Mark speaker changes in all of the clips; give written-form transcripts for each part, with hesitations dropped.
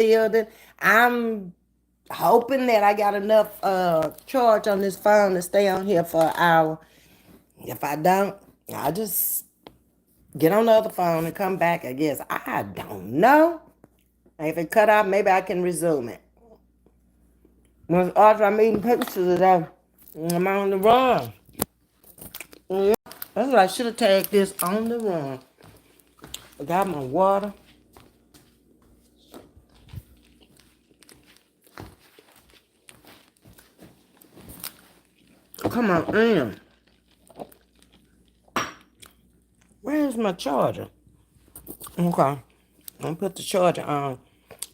Speaker 1: building. I'm hoping that I got enough charge on this phone to stay on here for an hour. If I don't, I just get on the other phone and come back, I guess. I don't know. If it cut off, maybe I can resume it. When after I'm eating pictures today, I'm on the run. Yeah, that's what I should have tagged this on the run. I got my water. Come on in. Where's my charger? Okay. I'm gonna put the charger on.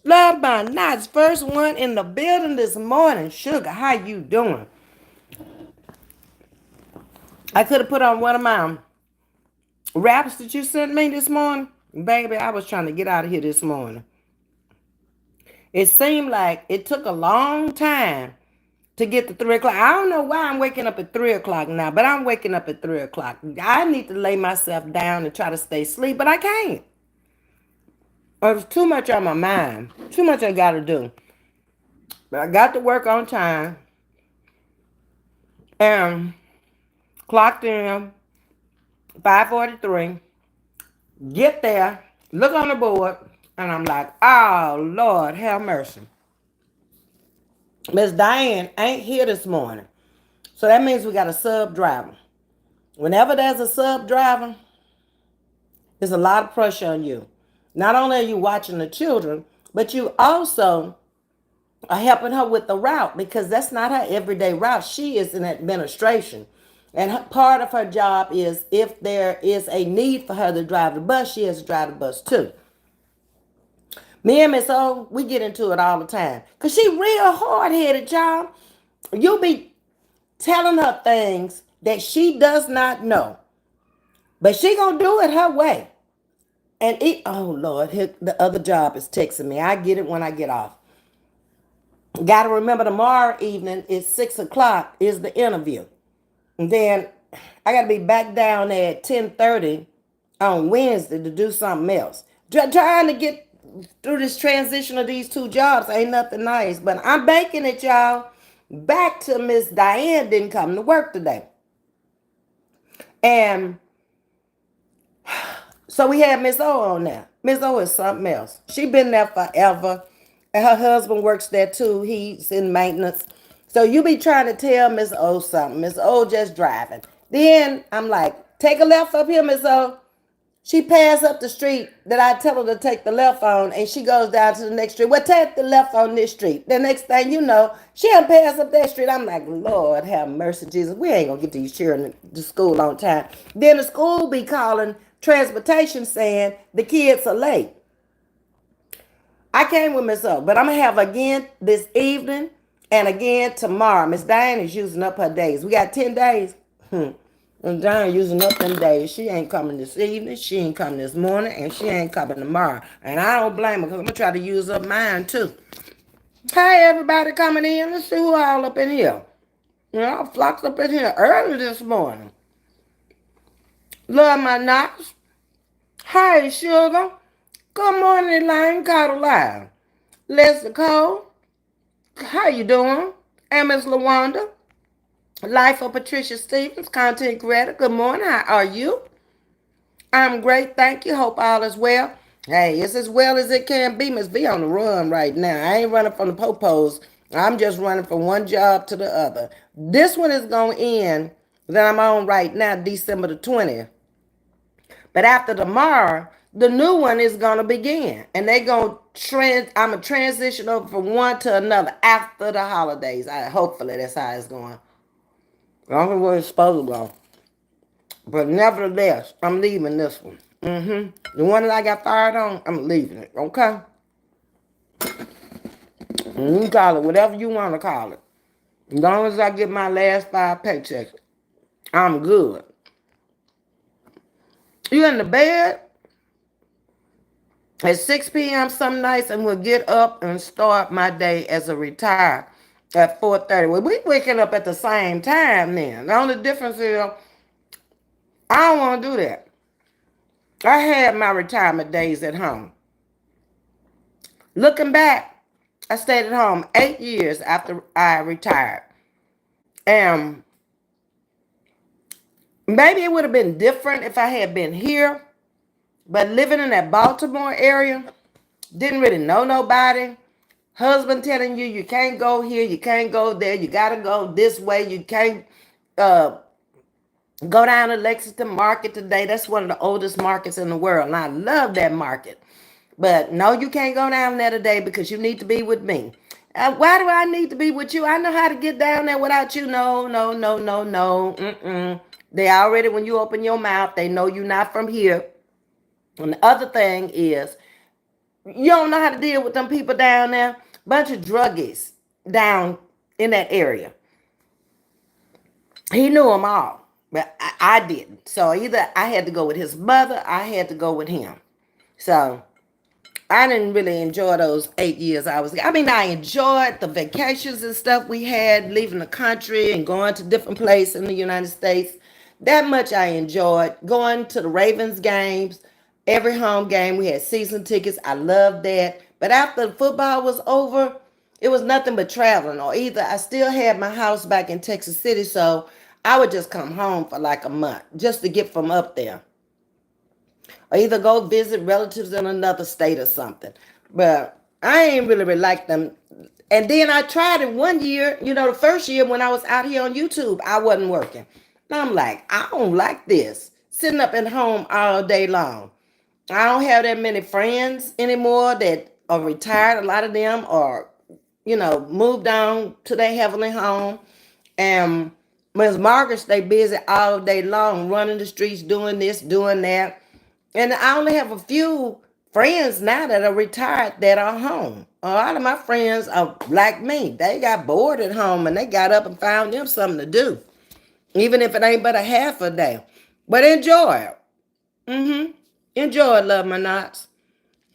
Speaker 1: Love by Knots, first one in the building this morning. Sugar, how you doing? I could have put on one of my raps that you sent me this morning. Baby, I was trying to get out of here this morning. It seemed like it took a long time to get to 3 o'clock. I don't know why I'm waking up at 3 o'clock now, but I'm waking up at 3 o'clock. I need to lay myself down and try to stay asleep, but I can't. There's too much on my mind. Too much I got to do. But I got to work on time and clocked in 5:43. Get there, look on the board, and I'm like, oh, Lord, have mercy. Miss Diane ain't here this morning. So that means we got a sub driver. Whenever there's a sub driver, there's a lot of pressure on you. Not only are you watching the children, but you also are helping her with the route because that's not her everyday route. She is in administration. And part of her job is if there is a need for her to drive the bus, she has to drive the bus too. Me and Miss O, we get into it all the time. Because she real hard-headed, y'all. You be telling her things that she does not know. But she gonna do it her way. And oh Lord, the other job is texting me. I get it when I get off. Gotta remember tomorrow evening is 6 o'clock is the interview. And then I gotta be back down there at 10:30 on Wednesday to do something else. Trying to get through this transition of these two jobs ain't nothing nice. But I'm banking it, y'all. Back to Miss Diane didn't come to work today. And so we had Miss O on there. Miss O is something else. She been there forever. And her husband works there too. He's in maintenance. So you be trying to tell Miss O something. Miss O just driving. Then I'm like, take a left up here, Miss O. She passed up the street that I tell her to take the left on, and she goes down to the next street. Well, take the left on this street. The next thing you know, she done passed up that street. I'm like, Lord, have mercy, Jesus. We ain't gonna get these children to school on time. Then the school be calling transportation saying the kids are late. I came with Miss O, but I'm gonna have again this evening and again tomorrow. Miss Diane is using up her days. We got 10 days. And Diane using up them days. She ain't coming this evening, she ain't coming this morning, and she ain't coming tomorrow. And I don't blame her because I'm gonna try to use up mine too. Hey everybody coming in. Let's see who all up in here. You know, I flocked up in here early this morning. Love my knocks. Hey sugar. Good morning, Elaine Carter. Leslie Cole. How you doing? And Miss LaWanda. Life of Patricia Stevens, content creator. Good morning. How are you? I'm great. Thank you. Hope all is well. Hey, it's as well as it can be. Ms.V on the run right now. I ain't running from the popos. I'm just running from one job to the other. This one is going to end that I'm on right now, December the 20th. But after tomorrow, the new one is going to begin. And they're going to I'm going to transition over from one to another after the holidays. Hopefully that's how it's going. I don't know where it's supposed to go. But nevertheless, I'm leaving this one. The one that I got fired on, I'm leaving it. Okay? And you can call it whatever you want to call it. As long as I get my last 5 paychecks, I'm good. You in the bed at 6 p.m. some nights and we'll get up and start my day as a retired at 4:30. Well, we waking up at the same time then. The only difference is I don't want to do that. I had my retirement days at home. Looking back, I stayed at home 8 years after I retired. And maybe it would have been different if I had been here. But living in that Baltimore area, didn't really know nobody. Husband telling you can't go here, you can't go there, you gotta go this way, you can't uh, go down to Lexington Market today. That's one of the oldest markets in the world, and I love that market. But no, you can't go down there today because you need to be with me. Why do I need to be with you? I know how to get down there without you. No, no, no, no, no. Mm-mm. They already, when you open your mouth, they know you're not from here. And the other thing is, you don't know how to deal with them people down there. Bunch of druggies down in that area. He knew them all, but I didn't. So either I had to go with his mother, I had to go with him. So I didn't really enjoy those 8 years I was. I mean, I enjoyed the vacations and stuff we had, leaving the country and going to different places in the United States. That much I enjoyed. Going to the Ravens games, every home game. We had season tickets. I loved that. But after the football was over, it was nothing but traveling. Or either I still had my house back in Texas City, so I would just come home for like a month just to get from up there, or either go visit relatives in another state or something. But I ain't really like them. And then I tried it one year, the first year when I was out here on YouTube, I wasn't working. And I'm like, I don't like this. Sitting up at home all day long. I don't have that many friends anymore that are retired. A lot of them are, moved on to their heavenly home. And Ms. Margaret stay busy all day long, running the streets, doing this, doing that. And I only have a few friends now that are retired that are home. A lot of my friends are like me. They got bored at home and they got up and found them something to do, even if it ain't but a half a day. But enjoy it. Enjoy it, love my knots.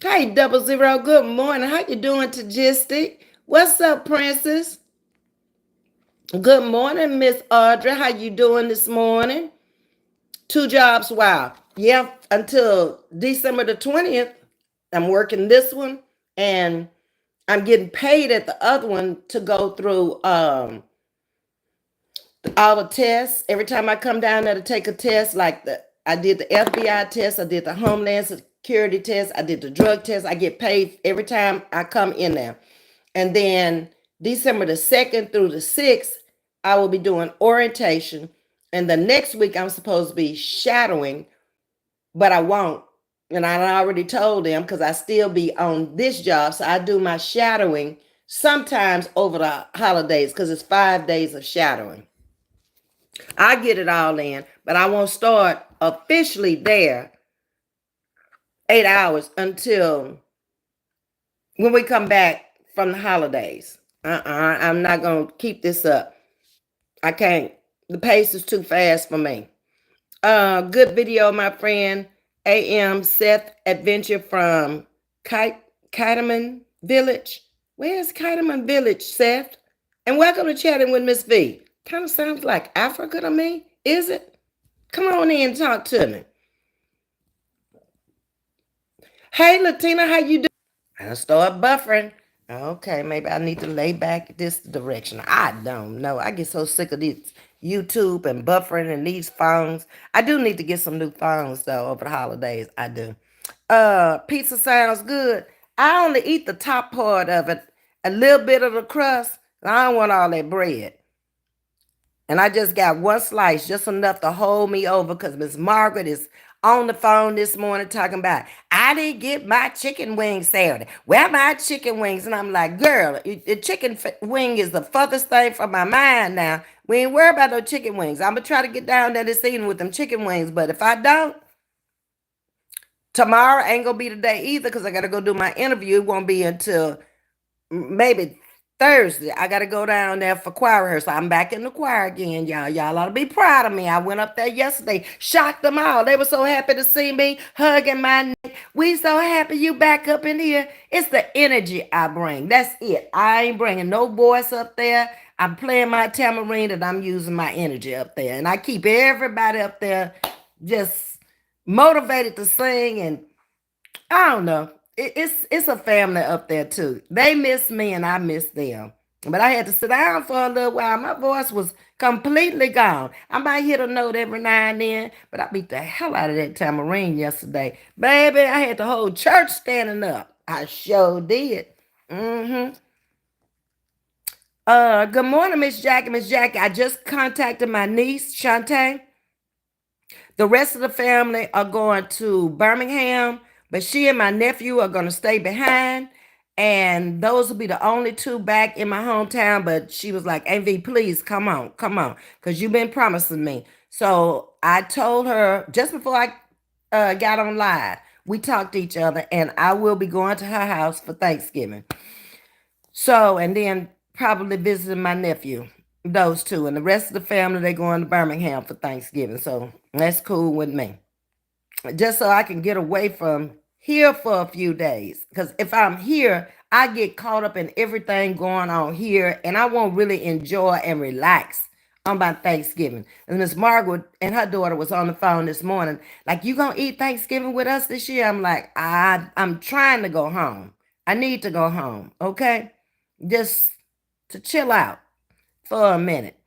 Speaker 1: Hey, 00, good morning. How you doing, Tagistic? What's up, Princess? Good morning, Miss Audrey. How you doing this morning? 2 jobs, wow. Yeah, until December the 20th, I'm working this one, and I'm getting paid at the other one to go through all the tests. Every time I come down there to take a test, like I did the FBI test, I did the Homeland Security test, I did the drug test. I get paid every time I come in there. And then December the 2nd through the 6th, I will be doing orientation. And the next week, I'm supposed to be shadowing, but I won't. And I already told them because I still be on this job. So I do my shadowing sometimes over the holidays because it's 5 days of shadowing. I get it all in, but I won't start officially there 8 hours until when we come back from the holidays. I'm not going to keep this up. I can't. The pace is too fast for me. Good video, my friend. AM Seth Adventure from Kiteman Village. Where's Kiteman Village, Seth? And welcome to Chatting with Ms.V. Kind of sounds like Africa to me. Is it? Come on in and talk to me. Hey, Latina, how you doing? I'll start buffering. Okay, maybe I need to lay back this direction. I don't know. I get so sick of this YouTube and buffering and these phones. I do need to get some new phones though over the holidays. I do. Pizza sounds good. I only eat the top part of it, a little bit of the crust. I don't want all that bread. And I just got one slice, just enough to hold me over because Miss Margaret is on the phone this morning talking about, I didn't get my chicken wings Saturday. Where are my chicken wings? And I'm like, girl, the chicken wing is the furthest thing from my mind now. We ain't worried about no chicken wings. I'm going to try to get down there this evening with them chicken wings. But if I don't, tomorrow ain't going to be the day either because I got to go do my interview. It won't be until maybe Thursday. I got to go down there for choir rehearsal. I'm back in the choir again, y'all. Y'all ought to be proud of me. I went up there yesterday, shocked them all. They were so happy to see me, hugging my neck. We so happy you back up in here. It's the energy I bring. That's it. I ain't bringing no voice up there. I'm playing my tambourine and I'm using my energy up there. And I keep everybody up there just motivated to sing. And I don't know. it's a family up there too. They miss me and I miss them. But I had to sit down for a little while. My voice was completely gone. I might hit a note every now and then, but I beat the hell out of that tambourine yesterday. Baby, I had the whole church standing up. I sure did. Mm-hmm. Good morning, Miss Jackie. Miss Jackie, I just contacted my niece, Shantae. The rest of the family are going to Birmingham, but she and my nephew are going to stay behind. And those will be the only two back in my hometown. But she was like, AV, please come on, because you've been promising me. So I told her just before I got on live, we talked to each other, and I will be going to her house for Thanksgiving. So, and then probably visiting my nephew, those two. And the rest of the family, they're going to Birmingham for Thanksgiving. So that's cool with me. Just so I can get away from here for a few days. Because if I'm here, I get caught up in everything going on here, and I won't really enjoy and relax on my Thanksgiving. And Miss Margaret and her daughter was on the phone this morning, like, you gonna eat Thanksgiving with us this year? I'm like, I'm trying to go home. I need to go home, okay? Just to chill out for a minute.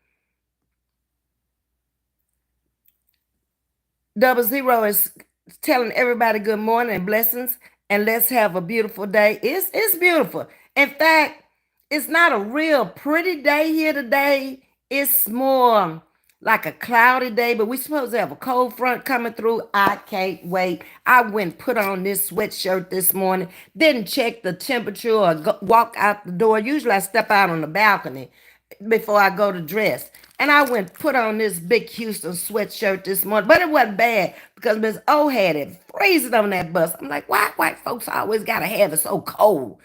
Speaker 1: Double Zero is telling everybody good morning and blessings, and let's have a beautiful day. It's beautiful. In fact, it's not a real pretty day here today. It's more like a cloudy day, but we're supposed to have a cold front coming through. I can't wait. I went and put on this sweatshirt this morning, didn't check the temperature or walk out the door. Usually I step out on the balcony before I go to dress. And I went and put on this big Houston sweatshirt this morning, but it wasn't bad because Miss O had it freezing on that bus. I'm like, why white folks always gotta have it so cold?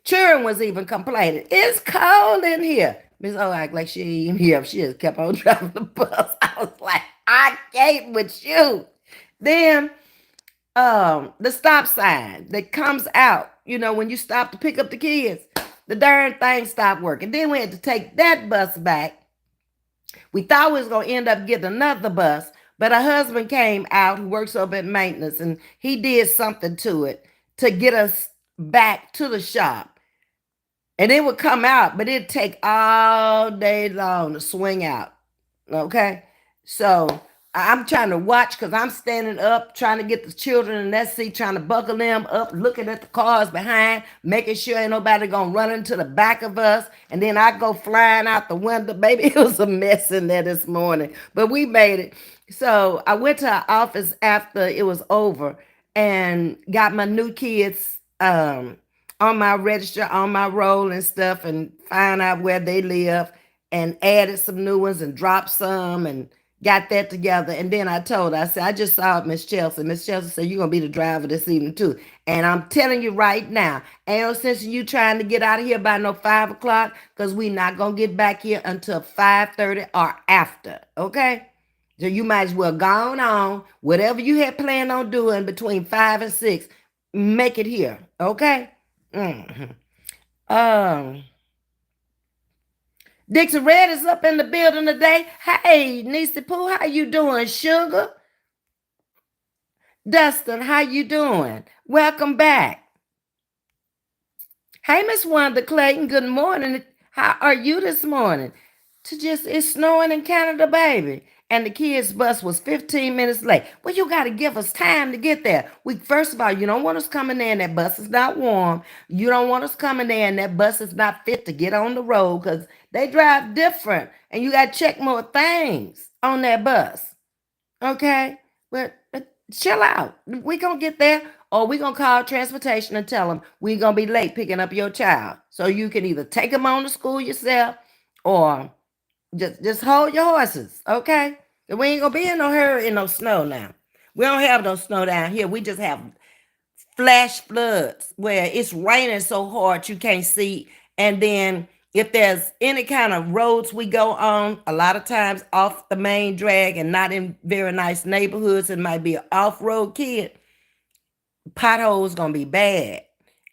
Speaker 1: Children was even complaining, it's cold in here. Miss O act like she ain't even here. She just kept on driving the bus. I was like, I can't with you. Then the stop sign that comes out, when you stop to pick up the kids, the darn thing stopped working. Then we had to take that bus back. We thought we was gonna end up getting another bus, but her husband came out who works up at maintenance, and he did something to it to get us back to the shop. And it would come out, but it'd take all day long to swing out. Okay. So I'm trying to watch because I'm standing up trying to get the children in that seat, trying to buckle them up, looking at the cars behind, making sure ain't nobody gonna run into the back of us. And then I go flying out the window. Baby, it was a mess in there this morning, but we made it. So I went to our office after it was over and got my new kids on my register, on my roll and stuff, and find out where they live, and added some new ones and dropped some and got that together. And then I told her, I said, I just saw Miss Chelsea. Miss Chelsea said, you're going to be the driver this evening too. And I'm telling you right now, ain't no sense in you trying to get out of here by no 5 o'clock, because we not going to get back here until 5:30 or after, okay? So you might as well go on. Whatever you had planned on doing between 5 and 6, make it here, okay? Mm-hmm. Um, Dixie Red is up in the building today. Hey, Niecy Pooh, how you doing, sugar? Dustin, how you doing? Welcome back. Hey, Miss Wanda Clayton, good morning. How are you this morning? It's snowing in Canada, baby. And the kids' bus was 15 minutes late. Well, you got to give us time to get there. First of all, you don't want us coming there and that bus is not warm. You don't want us coming there and that bus is not fit to get on the road, because they drive different and you got to check more things on that bus. Okay? But chill out. We going to get there, or we going to call transportation and tell them we going to be late picking up your child. So you can either take them on to school yourself, or just hold your horses, okay? We ain't gonna be in no hurry in no snow now. We don't have no snow down here. We just have flash floods where it's raining so hard you can't see. And then if there's any kind of roads we go on, a lot of times off the main drag and not in very nice neighborhoods, it might be an off-road kid, potholes gonna be bad.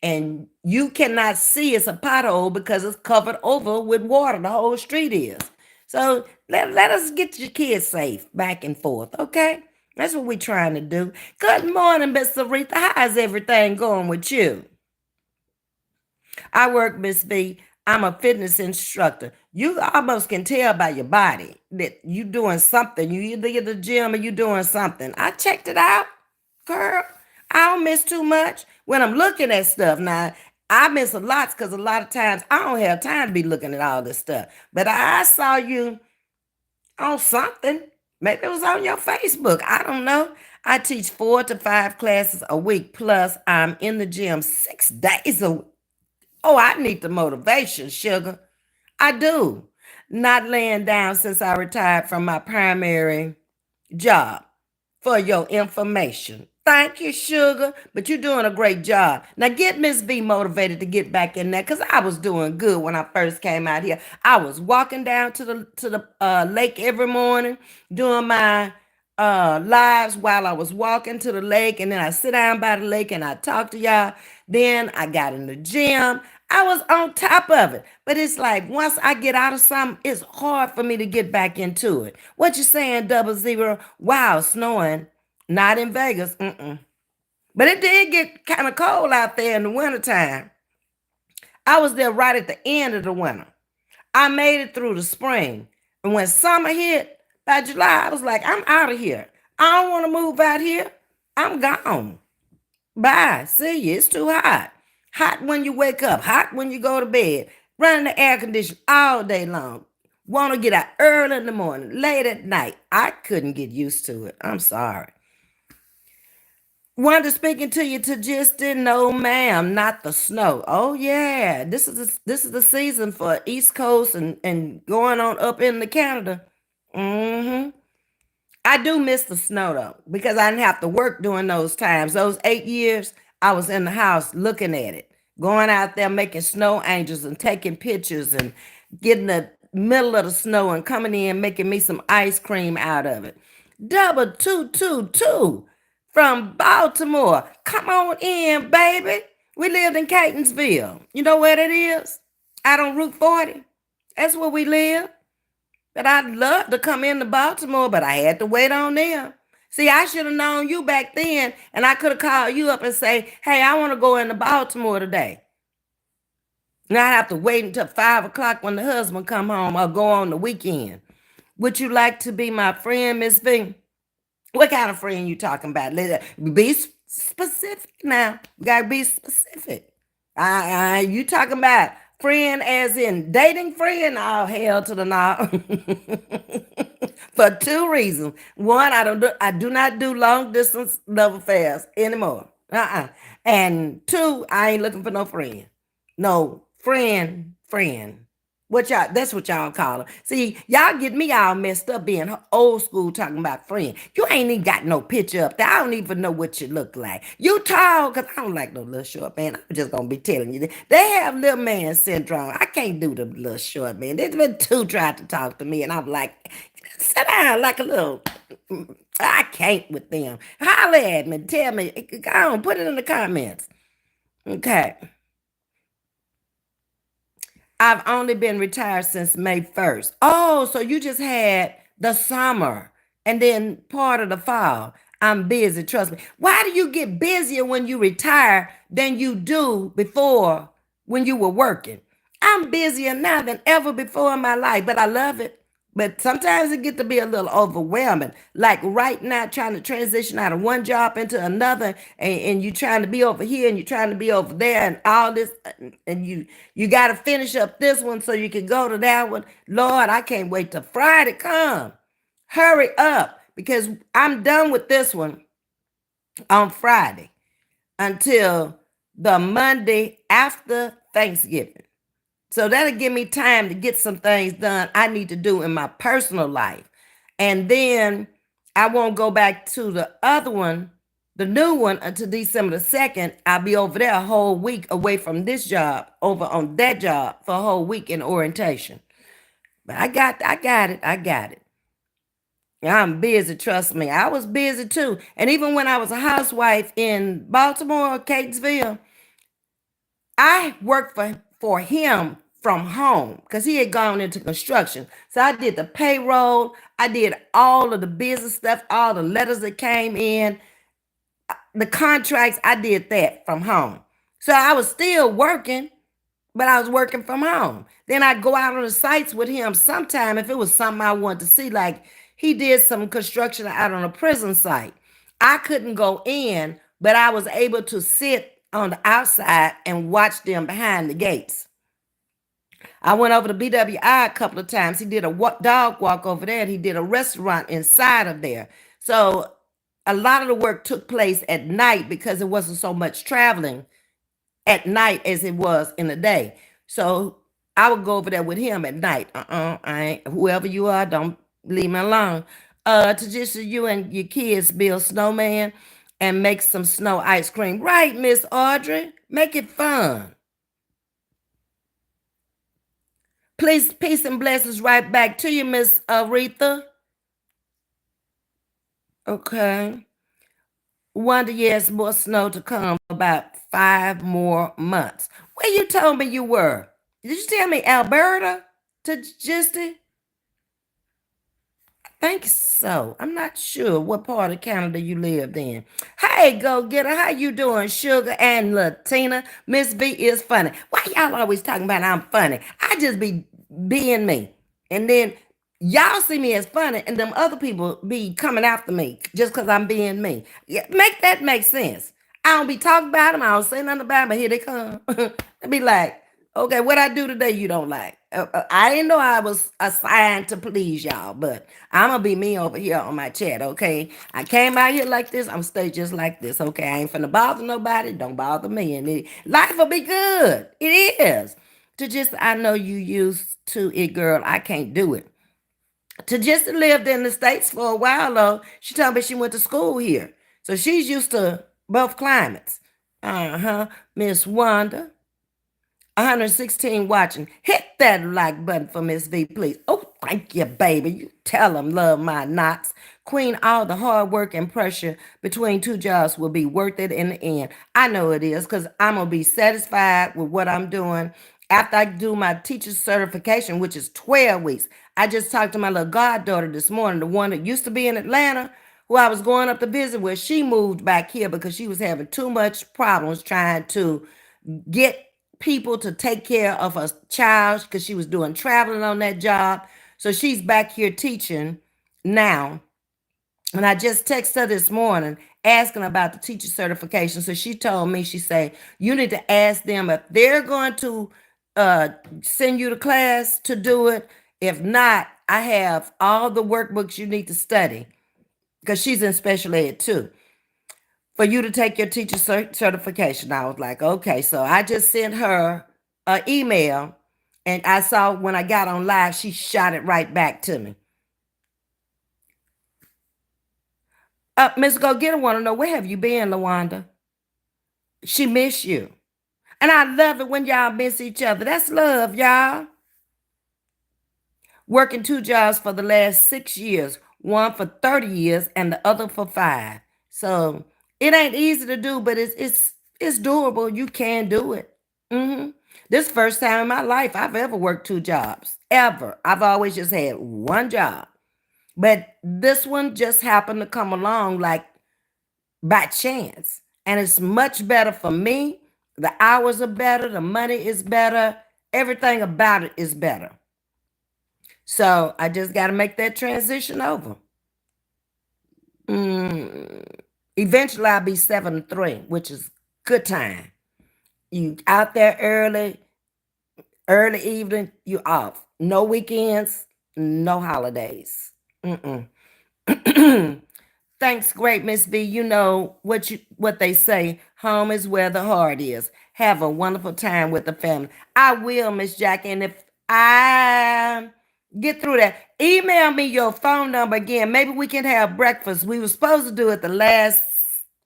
Speaker 1: And you cannot see it's a pothole because it's covered over with water. The whole street is. So let us get your kids safe back and forth, okay? That's what we're trying to do. Good morning, Miss Aretha. How's everything going with you? I work, Ms.V. I'm a fitness instructor. You almost can tell by your body that you doing something. You either at the gym or you doing something. I checked it out, girl. I don't miss too much when I'm looking at stuff. Now, I miss a lot because a lot of times I don't have time to be looking at all this stuff. But I saw you on something. Maybe it was on your Facebook. I don't know. I teach 4 to 5 classes a week. Plus, I'm in the gym 6 days a week. Oh, I need the motivation, sugar. I do. Not laying down since I retired from my primary job for your information. Thank you, sugar. But you're doing a great job. Now get Miss V motivated to get back in there because I was doing good when I first came out here. I was walking down to the lake every morning, doing my lives while I was walking to the lake, and then I sit down by the lake and I talk to y'all. Then I got in the gym. I was on top of it. But it's like once I get out of something, it's hard for me to get back into it. What you saying, 00? Wow, snowing. Not in Vegas. Mm-mm. But it did get kind of cold out there in the wintertime. I was there right at the end of the winter. I made it through the spring. And when summer hit, by July, I was like, I'm out of here. I don't want to move out here. I'm gone. Bye. See you. It's too hot. Hot when you wake up, hot when you go to bed. Running the air conditioner all day long. Want to get out early in the morning, late at night. I couldn't get used to it. I'm sorry. Wanda speaking to you to just no, ma'am, not the snow. Oh yeah, this is the season for East Coast and going on up into Canada. Mm-hmm. I do miss the snow though, because I didn't have to work during those times. Those 8 years, I was in the house looking at it, going out there making snow angels and taking pictures and getting the middle of the snow and coming in making me some ice cream out of it. Double two two two from Baltimore. Come on in, baby. We lived in Catonsville. You know where that is? Out on Route 40. That's where we live. But I'd love to come into Baltimore, but I had to wait on them. See, I should have known you back then, and I could have called you up and say, hey, I want to go into Baltimore today. Now I have to wait until 5 o'clock when the husband come home or go on the weekend. Would you like to be my friend, Miss V? What kind of friend you talking about? Be specific now. You gotta be specific. You talking about friend as in dating friend? Oh, hell to the no. For 2 reasons. One, I do not do long distance love affairs anymore. And two, I ain't looking for no friend. No friend. That's what y'all call them. See, y'all get me all messed up being old school talking about friend. You ain't even got no picture up there. I don't even know what you look like. You tall, because I don't like no little short man. I'm just gonna be telling you. They have little man syndrome. I can't do the little short man. There's been two tried to talk to me, and I'm like, sit down like a little. I can't with them. Holler at me. Tell me. Go on, put it in the comments. Okay. I've only been retired since May 1st. Oh, so you just had the summer and then part of the fall. I'm busy, trust me. Why do you get busier when you retire than you do before when you were working? I'm busier now than ever before in my life, but I love it. But sometimes it get to be a little overwhelming. Like right now, trying to transition out of one job into another, and you trying to be over here and you're trying to be over there, and all this, and you got to finish up this one so you can go to that one. Lord, I can't wait till Friday come. Hurry up, because I'm done with this one on Friday until the Monday after Thanksgiving. So that'll give me time to get some things done I need to do in my personal life. And then I won't go back to the other one, the new one, until December the 2nd. I'll be over there a whole week away from this job, over on that job for a whole week in orientation. But I got it. I'm busy, trust me. I was busy too. And even when I was a housewife in Baltimore, Catonsville, I worked for him from home because he had gone into construction. So I did the payroll, I did all of the business stuff, all the letters that came in, the contracts, I did that from home. So I was still working, but I was working from home. Then I'd go out on the sites with him sometime if it was something I wanted to see. Like he did some construction out on a prison site. I couldn't go in, but I was able to sit on the outside and watch them behind the gates. I went over to BWI a couple of times. He did a dog walk over there, and he did a restaurant inside of there. So a lot of the work took place at night because it wasn't so much traveling at night as it was in the day. So I would go over there with him at night. I ain't, whoever you are, don't leave me alone. To just you and your kids build snowman and make some snow ice cream. Right, Miss Audrey? Make it fun. Please, peace and blessings right back to you, Miss Aretha. Okay. Wonder, yes, more snow to come for about 5 more months. Where you told me you were? Did you tell me Alberta to Justy? I think so. I'm not sure what part of Canada you lived in. Hey, go getter, how you doing, Sugar and Latina? Miss V is funny. Why y'all always talking about I'm funny? I just be being me, and then y'all see me as funny, and them other people be coming after me just because I'm being me. Yeah, make that make sense. I don't be talking about them. I don't say nothing about them, but here they come. I be like, okay, what I do today you don't like? I didn't know I was assigned to please y'all, but I'm gonna be me over here on my chat, okay? I came out here like this, I'm stay just like this, okay? I ain't finna bother nobody, don't bother me, and life will be good. It is. To just, I know you used to it, girl. I can't do it. To just lived in the States for a while, though. She told me she went to school here. So she's used to both climates. Uh-huh. Miss Wanda. 116 watching. Hit that like button for Miss V, please. Oh, thank you, baby. You tell them love my knots. Queen, all the hard work and pressure between two jobs will be worth it in the end. I know it is because I'm going to be satisfied with what I'm doing after I do my teacher certification, which is 12 weeks. I just talked to my little goddaughter this morning, the one that used to be in Atlanta, who I was going up to visit with. She moved back here because she was having too much problems trying to get people to take care of her child because she was doing traveling on that job. So she's back here teaching now. And I just texted her this morning asking about the teacher certification. So she told me, she said, you need to ask them if they're going to send you to class to do it. If not, I have all the workbooks you need to study because she's in special ed too for you to take your teacher certification. I was like, okay. So I just sent her an email, and I saw when I got on live, she shot it right back to me. Miss Go Getter want to know, where have you been, Lawanda? She miss you. And I love it when y'all miss each other. That's love, y'all. Working two jobs for the last 6 years, one for 30 years and the other for 5. So it ain't easy to do, but it's doable. You can do it. This first time in my life I've ever worked two jobs. Ever. I've always just had one job. But this one just happened to come along like by chance. And it's much better for me. The hours are better, the money is better, everything about it is better. So I just got to make that transition over. Eventually I'll be 7 to 3, which is good time. You out there early evening, you off. No weekends, no holidays. Thanks, great Miss V. You know what they say. Home is where the heart is. Have a wonderful time with the family. I will, Miss Jackie. And if I get through that, email me your phone number again. Maybe we can have breakfast. We were supposed to do it the last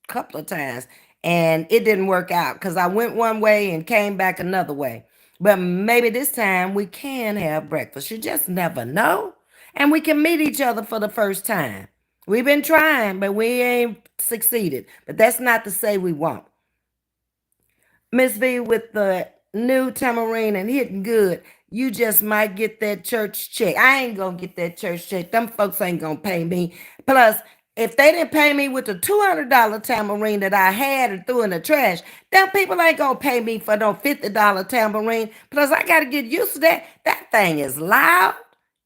Speaker 1: couple of times, and it didn't work out because I went one way and came back another way. But maybe this time we can have breakfast. You just never know. And we can meet each other for the first time. We've been trying, but we ain't succeeded. But that's not to say we won't. Miss V, with the new tambourine and hitting good, you just might get that church check. I ain't gonna get that church check. Them folks ain't gonna pay me. Plus, if they didn't pay me with the $200 tambourine that I had and threw in the trash, them people ain't gonna pay me for no $50 tambourine. Plus, I gotta get used to that. That thing is loud.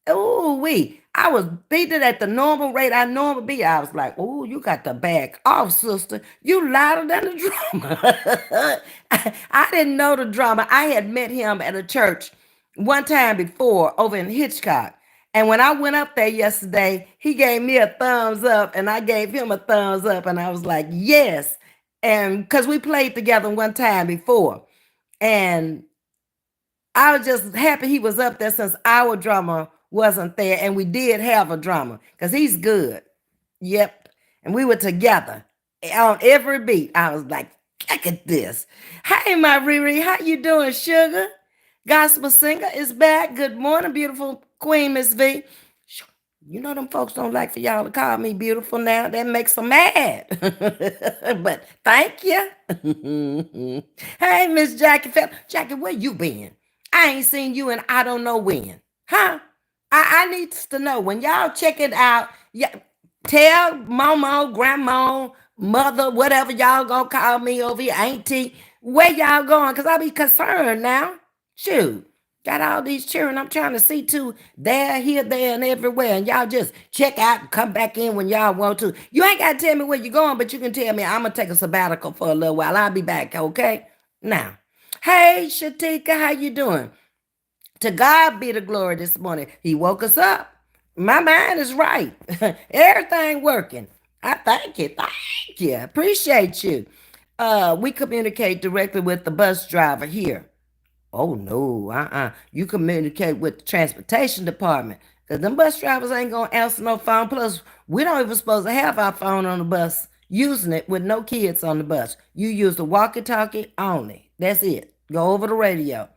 Speaker 1: Ooh, wee. I was beating at the normal rate I normally be. I was like, ooh, you got to back off, sister. You louder than the drummer. I didn't know the drummer. I had met him at a church one time before over in Hitchcock. And when I went up there yesterday, he gave me a thumbs up and I gave him a thumbs up. And I was like, yes. And because we played together one time before. And I was just happy he was up there since our drummer wasn't there. And we did have a drummer because he's good. Yep. And we were together on every beat. I was like, look at this. Hey, my Riri, how you doing, sugar? Gospel singer is back. Good morning, beautiful Queen Ms.V. You know them folks don't like for y'all to call me beautiful now. That makes them mad. But thank you. Hey, Miss Jackie. Jackie, where you been? I ain't seen you and I don't know when. Huh? I needs to know when y'all check it out. Yeah, tell mama, grandma, mother, whatever y'all gonna call me over here, auntie, where y'all going? Cause I be concerned now. Shoot. Got all these children I'm trying to see too. There, here, there, and everywhere. And y'all just check out and come back in when y'all want to. You ain't got to tell me where you're going, but you can tell me I'm going to take a sabbatical for a little while. I'll be back, okay? Now, hey, Shatika, how you doing? To God be the glory this morning. He woke us up. My mind is right. Everything working. I thank you. Thank you. Appreciate you. We communicate directly with the bus driver here. Oh no, You communicate with the transportation department. Cause them bus drivers ain't gonna answer no phone. Plus, we don't even supposed to have our phone on the bus using it with no kids on the bus. You use the walkie-talkie only. That's it. Go over the radio.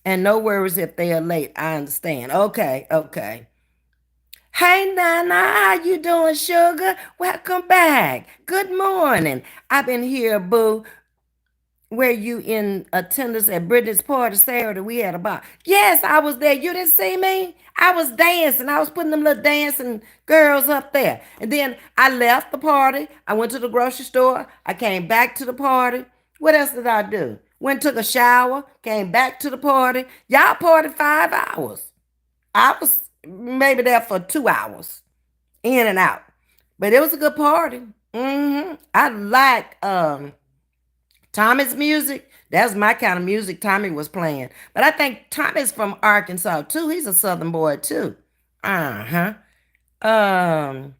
Speaker 1: And no worries if they are late. I understand. Okay, okay. Hey Nana, how you doing, sugar? Welcome back. Good morning. I've been here, boo. Were you in attendance at Brittany's party Saturday? We had a bar. Yes, I was there. You didn't see me? I was dancing. I was putting them little dancing girls up there. And then I left the party. I went to the grocery store. I came back to the party. What else did I do? Went took a shower, came back to the party. Y'all partied 5 hours. I was maybe there for 2 hours, in and out. But it was a good party. I like Tommy's music. That's my kind of music Tommy was playing. But I think Tommy's from Arkansas too. He's a Southern boy too. Uh-huh. Um,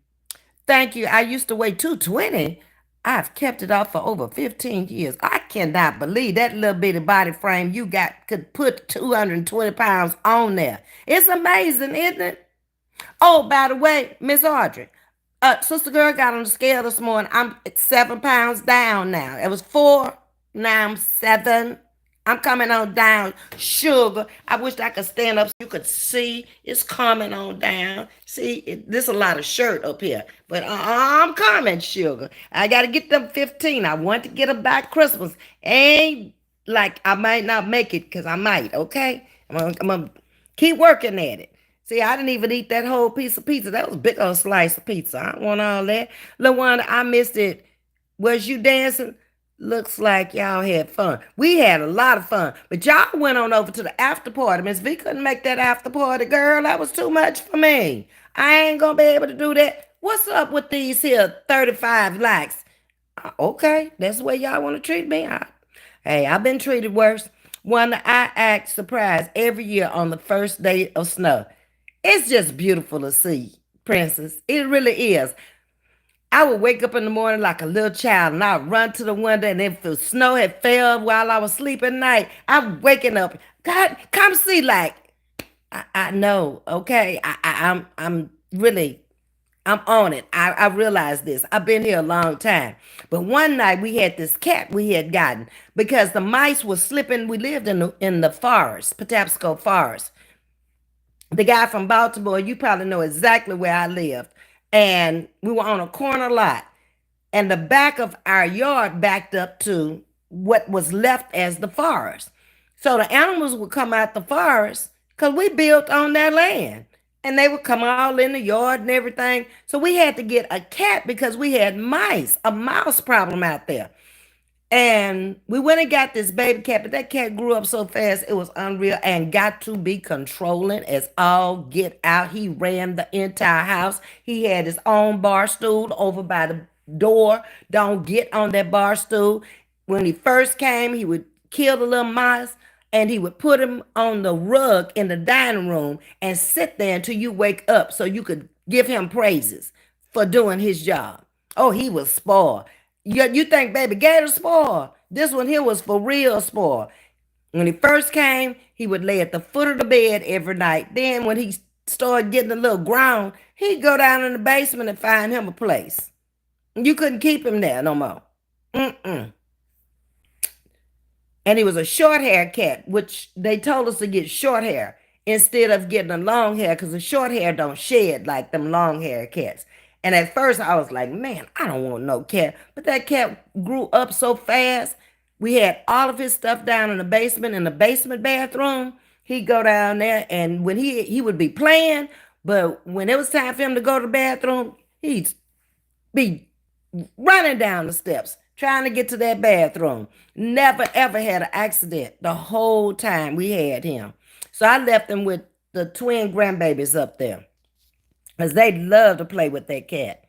Speaker 1: Thank you. I used to weigh 220. I've kept it off for over 15 years. I cannot believe that little bitty body frame you got could put 220 pounds on there. It's amazing, isn't it? Oh, by the way, Miss Audrey, sister girl got on the scale this morning. I'm 7 pounds down now. It was 4, now I'm 7. I'm coming on down, sugar. I wish I could stand up so you could see it's coming on down. See, there's a lot of shirt up here, but I'm coming, sugar. I got to get them 15. I want to get them by Christmas. Ain't like I might not make it because I might, okay? I'm gonna keep working at it. See, I didn't even eat that whole piece of pizza. That was a big old slice of pizza. I don't want all that. LaWanda, I missed it. Was you dancing? Looks like y'all had fun. We had a lot of fun. But y'all went on over to the after party. Miss V couldn't make that after party, girl. That was too much for me. I ain't gonna be able to do that. What's up with these here 35 likes? Okay, that's the way y'all want to treat me. Hey, I've been treated worse. Wanda, I act surprised every year on the first day of snow. It's just beautiful to see, Princess. It really is. I would wake up in the morning like a little child and I'd run to the window, and if the snow had fell while I was sleeping at night, I'm waking up. God, come see, like, I know, okay. I'm really I'm on it. I realize this. I've been here a long time. But one night we had this cat we had gotten because the mice were slipping. We lived in the forest, Patapsco Forest. The guy from Baltimore, you probably know exactly where I lived. And we were on a corner lot. And the back of our yard backed up to what was left as the forest. So the animals would come out the forest because we built on their land. And they would come all in the yard and everything. So we had to get a cat because we had mice, a mouse problem out there. And we went and got this baby cat, but that cat grew up so fast, it was unreal and got to be controlling as all get out. He ran the entire house. He had his own bar stool over by the door. Don't get on that bar stool. When he first came, he would kill the little mice and he would put him on the rug in the dining room and sit there until you wake up so you could give him praises for doing his job. Oh, he was spoiled. You think baby Gator spoiled? This one here was for real spoiled. When he first came, he would lay at the foot of the bed every night. Then when he started getting a little grown, he'd go down in the basement and find him a place. You couldn't keep him there no more. Mm-mm. And he was a short hair cat, which they told us to get short hair instead of getting a long hair because the short hair don't shed like them long hair cats. And at first I was like, man, I don't want no cat. But that cat grew up so fast. We had all of his stuff down in the basement bathroom. He'd go down there and when he would be playing, but when it was time for him to go to the bathroom, he'd be running down the steps trying to get to that bathroom. Never ever had an accident the whole time we had him. So I left him with the twin grandbabies up there because they love to play with that cat.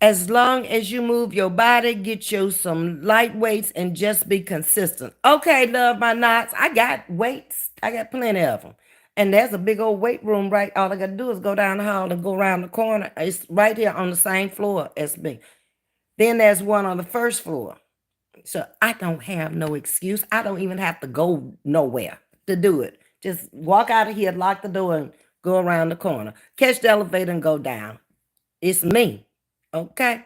Speaker 1: As long as you move your body, get you some light weights and just be consistent. Okay, love my knots. I got weights. I got plenty of them. And there's a big old weight room, right? All I got to do is go down the hall and go around the corner. It's right here on the same floor as me. Then there's one on the first floor. So I don't have no excuse. I don't even have to go nowhere to do it. Just walk out of here, lock the door, and go around the corner. Catch the elevator and go down. It's me. Okay.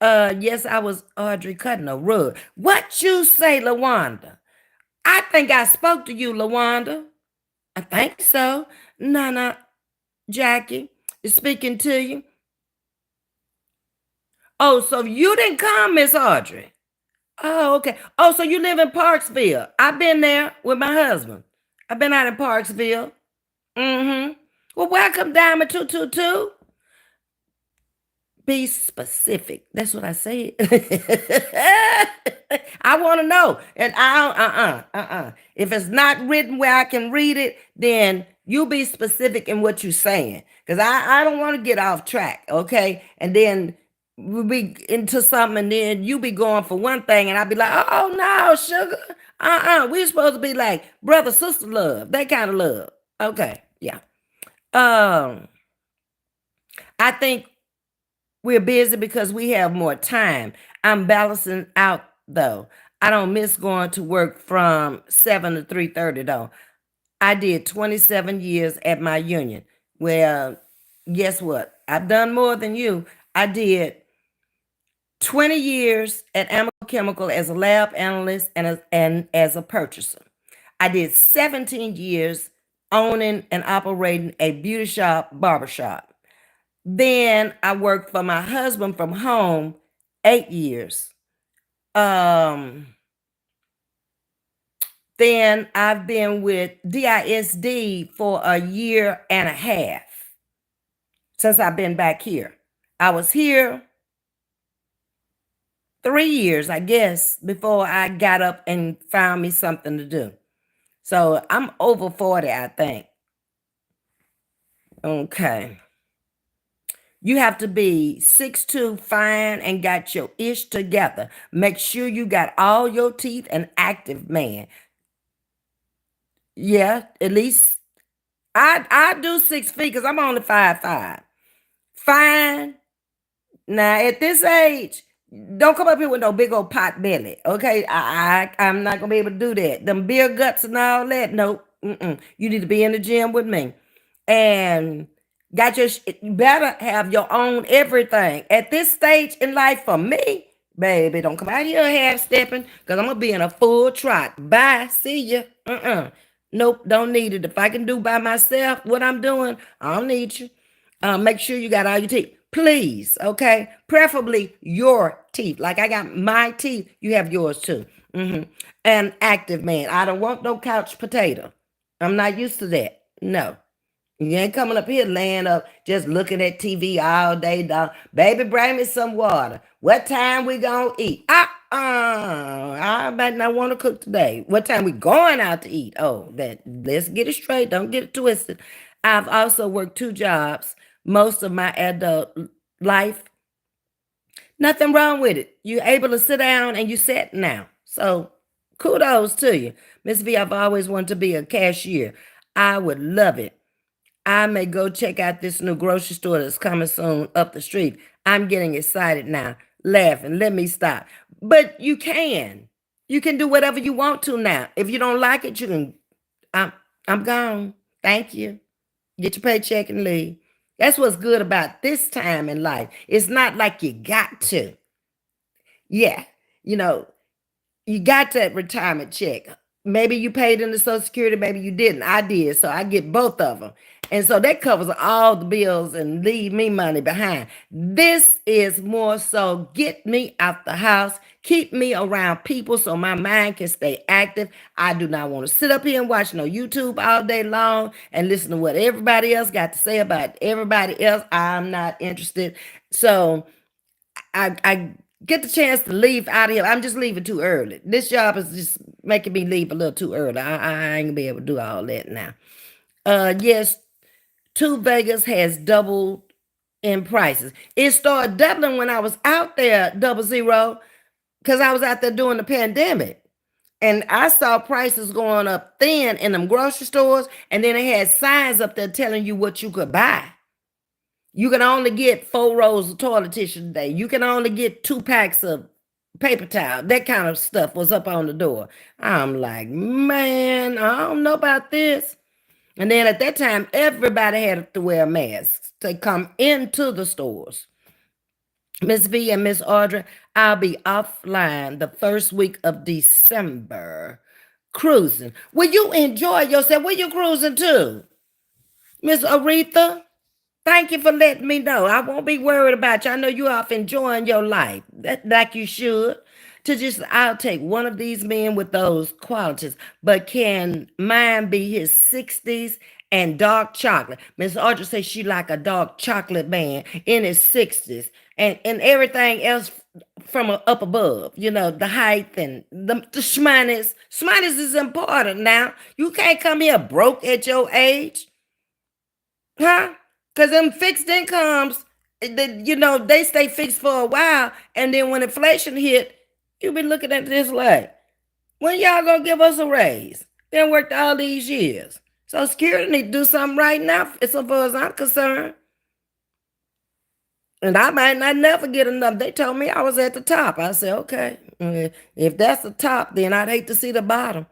Speaker 1: Yes, I was Audrey cutting a rug. What you say, Lawanda? I think I spoke to you, Lawanda. I think so. Nana, Jackie is speaking to you. Oh, so you didn't come, Miss Audrey. Oh, okay. Oh, so you live in Parksville. I've been there with my husband. I've been out in Parksville. Mm-hmm. Well, welcome, Diamond 222. Be specific. That's what I said. I want to know. And if it's not written where I can read it, then you be specific in what you're saying. Because I don't want to get off track, okay? And then we'll be into something and then you be going for one thing and I'll be like, oh no, sugar. We're supposed to be like brother, sister love, that kind of love. Okay, yeah. I think we're busy because we have more time. I'm balancing out though. I don't miss going to work from 7 to 3:30 though. I did 27 years at my union. Well, guess what? I've done more than you. I did 20 years at Ammo Chemical as a lab analyst and as a purchaser. I did 17 years owning and operating a beauty shop, barbershop. Then I worked for my husband from home 8 years. Then I've been with DISD for a year and a half since I've been back here. I was here 3 years, I guess, before I got up and found me something to do. So I'm over 40, I think. Okay. You have to be 6'2", fine, and got your ish together. Make sure you got all your teeth and active, man. Yeah, at least I do 6 feet because I'm only 5'5". Fine. Now at this age, don't come up here with no big old pot belly. Okay. I'm not gonna be able to do that. Them beer guts and all that. Nope. You need to be in the gym with me. And got your you better have your own everything. At this stage in life for me, baby, don't come out here half stepping because I'm gonna be in a full trot. Bye. See ya. Nope, don't need it. If I can do by myself what I'm doing, I don't need you. Make sure you got all your teeth. Please, okay? Preferably your teeth. Like I got my teeth, you have yours too. Hmm. An active man. I don't want no couch potato. I'm not used to that. No. You ain't coming up here laying up just looking at TV all day long. Baby, bring me some water. What time we gonna eat? I might not want to cook today. What time we going out to eat? Oh, that let's get it straight. Don't get it twisted. I've also worked two jobs most of my adult life. Nothing wrong with it. You're able to sit down and you sit now. So kudos to you. Miss V, I've always wanted to be a cashier. I would love it. I may go check out this new grocery store that's coming soon up the street. I'm getting excited now, laughing. Let me stop. But you can. You can do whatever you want to now. If you don't like it, you can. I'm, I'm gone. Thank you. Get your paycheck and leave. That's what's good about this time in life. It's not like you got to. Yeah. You know, you got that retirement check. Maybe you paid into Social Security, maybe you didn't. I did, so I get both of them. And so that covers all the bills and leave me money behind. This is more so get me out the house, keep me around people so my mind can stay active. I do not want to sit up here and watch no YouTube all day long and listen to what everybody else got to say about everybody else. I'm not interested. So I get the chance to leave out of here. I'm just leaving too early. This job is just making me leave a little too early. I ain't gonna be able to do all that now. Yes, Two Vegas has doubled in prices. It started doubling when I was out there, 00, because I was out there during the pandemic. And I saw prices going up thin in them grocery stores, and then they had signs up there telling you what you could buy. You can only get 4 rolls of toilet tissue today. You can only get 2 packs of paper towel. That kind of stuff was up on the door. I'm like, man, I don't know about this. And then at that time, everybody had to wear masks to come into the stores. Ms. V and Miss Audrey, I'll be offline the first week of December cruising. Will you enjoy yourself? Where you cruising to? Miss Aretha? Thank you for letting me know. I won't be worried about you. I know you off enjoying your life, like you should. I'll take one of these men with those qualities. But can mine be his 60s and dark chocolate? Miss Audrey says she like a dark chocolate man in his 60s and everything else from up above. You know, the height and the schminess. Schminess is important now. You can't come here broke at your age. Huh? Because them fixed incomes, they stay fixed for a while. And then when inflation hit, you be looking at this like, when y'all gonna give us a raise? Been worked all these years. So security need to do something right now, as far as I'm concerned. And I might not never get enough. They told me I was at the top. I said, okay, if that's the top, then I'd hate to see the bottom.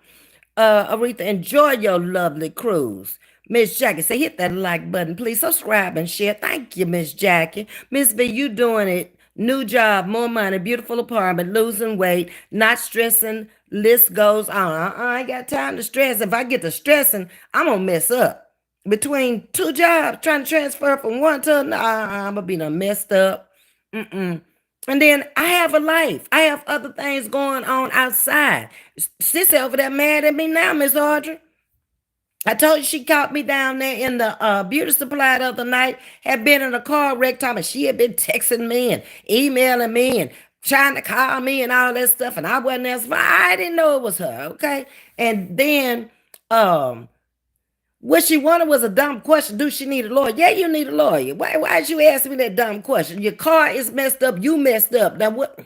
Speaker 1: Aretha, enjoy your lovely cruise. Miss Jackie, say hit that like button, please. Subscribe and share. Thank you, Miss Jackie. Miss V, you doing it. New job, more money, beautiful apartment, losing weight, not stressing. List goes on. I ain't got time to stress. If I get to stressing, I'm gonna mess up. Between two jobs, trying to transfer from one to another, I'm gonna be done messed up. Mm-mm. And then I have a life. I have other things going on outside. Sissy over there mad at me now, Miss Audrey. I told you she caught me down there in the beauty supply the other night. Had been in a car wreck time, and she had been texting me and emailing me and trying to call me and all that stuff. And I wasn't answering. I didn't know it was her. Okay. And then what she wanted was a dumb question. Do she need a lawyer? Yeah, you need a lawyer. Why did you ask me that dumb question? Your car is messed up. You messed up. Now what?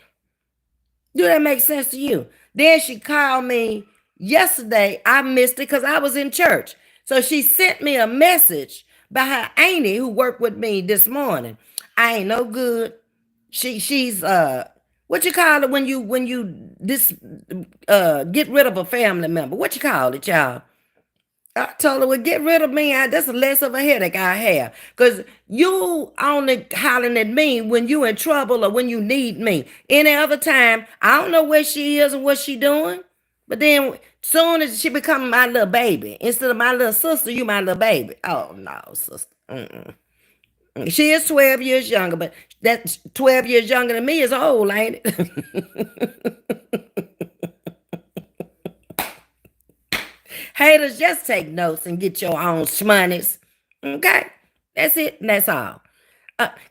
Speaker 1: Do that make sense to you? Then she called me yesterday. I missed it because I was in church. So she sent me a message by her auntie who worked with me this morning. I ain't no good. She's what you call it when you this get rid of a family member? What you call it, y'all? I told her, well, get rid of me. That's less of a headache I have. Because you only hollering at me when you in trouble or when you need me. Any other time, I don't know where she is and what she doing. But then soon as she become my little baby, instead of my little sister, you my little baby. Oh, no, sister. Mm-mm. She is 12 years younger, but that 12 years younger than me is old, ain't it? Haters, just take notes and get your own shmoneys. Okay? That's it, and that's all.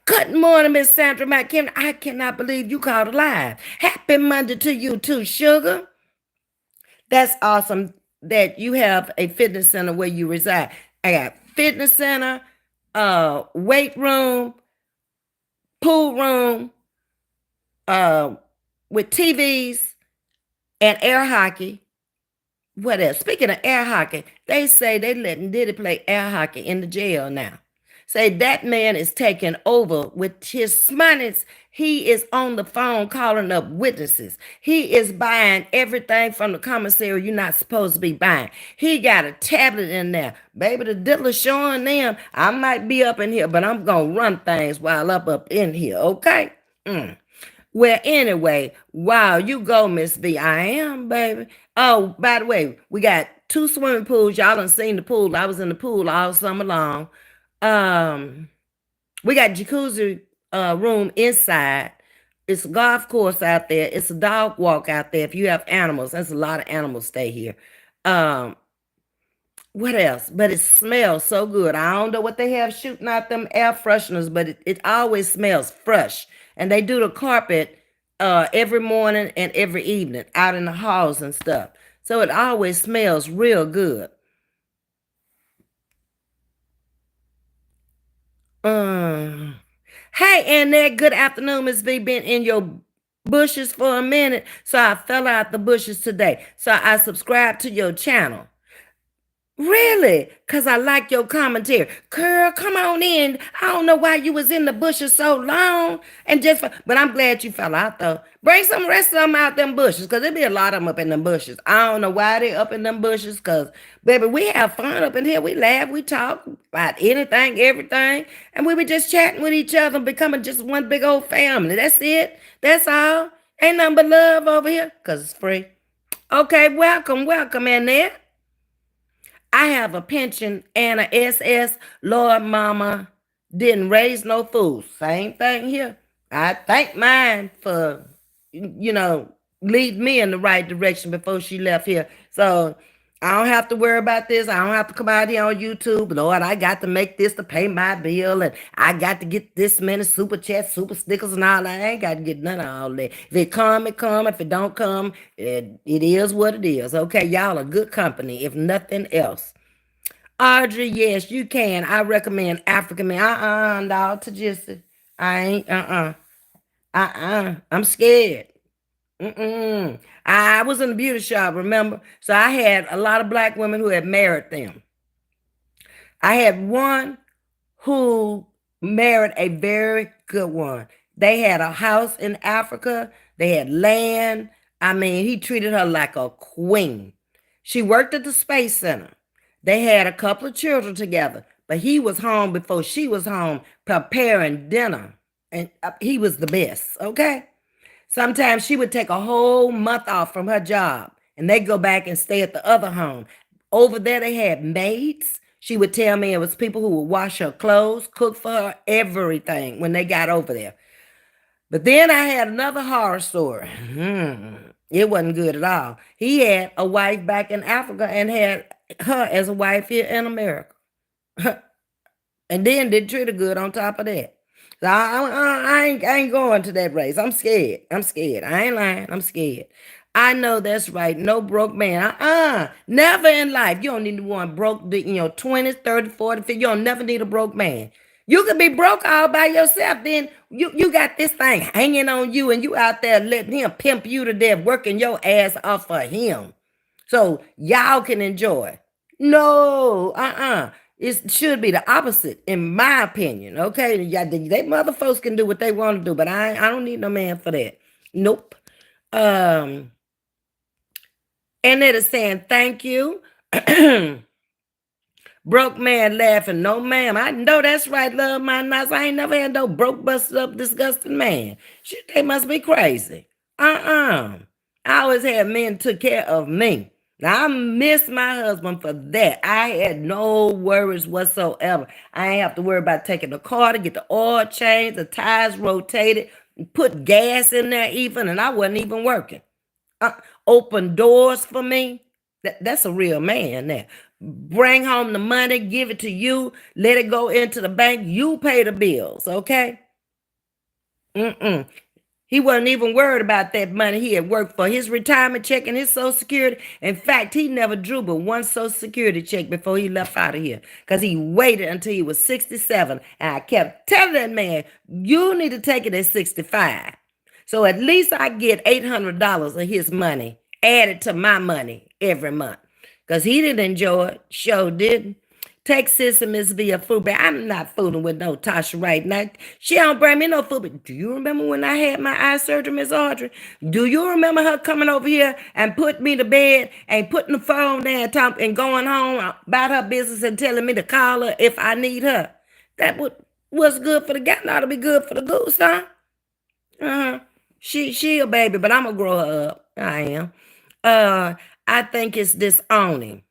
Speaker 1: Good morning, Miss Sandra McKim. I cannot believe you called alive. Happy Monday to you too, sugar. That's awesome that you have a fitness center where you reside. I got fitness center, weight room, pool room, uh, with TVs and air hockey. What else? Speaking of air hockey, they say they letting Diddy play air hockey in the jail now. Say that man is taking over with his smartness. He is on the phone calling up witnesses. He is buying everything from the commissary you're not supposed to be buying. He got a tablet in there. Baby, the dealer showing them, I might be up in here, but I'm going to run things while up in here, okay? Well, anyway, wow, you go, Ms.V. I am, baby. Oh, by the way, we got 2 swimming pools. Y'all done seen the pool. I was in the pool all summer long. Um, we got jacuzzi room inside. It's a golf course out there. It's a dog walk out there. If you have animals, there's a lot of animals stay here. Um, what else? But it smells so good. I don't know what they have shooting out them air fresheners, but it always smells fresh. And they do the carpet every morning and every evening out in the halls and stuff. So it always smells real good. Um, hey, Annette, good afternoon, Ms. V. Been in your bushes for a minute, so I fell out the bushes today. So I subscribed to your channel. Really? Cause I like your commentary. Girl, come on in. I don't know why you was in the bushes so long. And but I'm glad you fell out though. Bring some rest of them out them bushes. Cause there be a lot of them up in them bushes. I don't know why they up in them bushes. Cause baby, we have fun up in here. We laugh, we talk about anything, everything. And we be just chatting with each other, becoming just one big old family. That's it. That's all. Ain't nothing but love over here. Cause it's free. Okay, welcome in there. I have a pension and a SS. Lord, mama didn't raise no fools. Same thing here. I thank mine for, lead me in the right direction before she left here. So I don't have to worry about this. I don't have to come out here on YouTube. Lord, I got to make this to pay my bill. And I got to get this many super chats, super stickers, and all that. I ain't got to get none of all that. If it come, it come. If it don't come, it is what it is. Okay, y'all are good company, if nothing else. Audrey, yes, you can. I recommend African man. Dog, to just I ain't, I'm scared. I was in the beauty shop, remember? So I had a lot of black women who had married them. I had one who married a very good one. They had a house in Africa, they had land. I mean, he treated her like a queen. She worked at the Space Center. They had a couple of children together, but he was home before she was home preparing dinner. And he was the best, okay? Sometimes she would take a whole month off from her job and they go back and stay at the other home. Over there, they had maids. She would tell me it was people who would wash her clothes, cook for her, everything when they got over there. But then I had another horror story. It wasn't good at all. He had a wife back in Africa and had her as a wife here in America. And then did treat her good on top of that. So I ain't going to that race. I'm scared. I'm scared. I ain't lying. I'm scared. I know that's right. No broke man. Never in life. You don't need one broke in your 20s, 30, 40, 50. You don't never need a broke man. You could be broke all by yourself. Then you got this thing hanging on you and you out there letting him pimp you to death, working your ass off for him. So y'all can enjoy. No, it should be the opposite, in my opinion. Okay, they mother folks can do what they want to do, but I don't need no man for that. Nope. And it is saying thank you. Broke man laughing. No, ma'am. I know that's right, love my nuts. I ain't never had no broke, busted up, disgusting man. Shit, they must be crazy. I always had men took care of me. Now, I miss my husband for that. I had no worries whatsoever. I ain't have to worry about taking the car to get the oil changed, the tires rotated, put gas in there even, and I wasn't even working. Open doors for me. That's a real man now. Bring home the money, give it to you, let it go into the bank. You pay the bills, okay? Mm-mm. He wasn't even worried about that money. He had worked for his retirement check and his Social Security. In fact, he never drew but one Social Security check before he left out of here because he waited until he was 67. And I kept telling that man, you need to take it at 65. So at least I get $800 of his money added to my money every month because he didn't enjoy it. Sure didn't. Take sis and Ms.V a food, but I'm not fooling with no Tasha right now. She don't bring me no food. But do you remember when I had my eye surgery, Miss Audrey? Do you remember her coming over here and put me to bed and putting the phone there and, and going home about her business and telling me to call her if I need her? That was good for the gander ought to be good for the goose, huh? Uh-huh. She a baby, but I'm gonna grow her up. I am. I think it's disowning.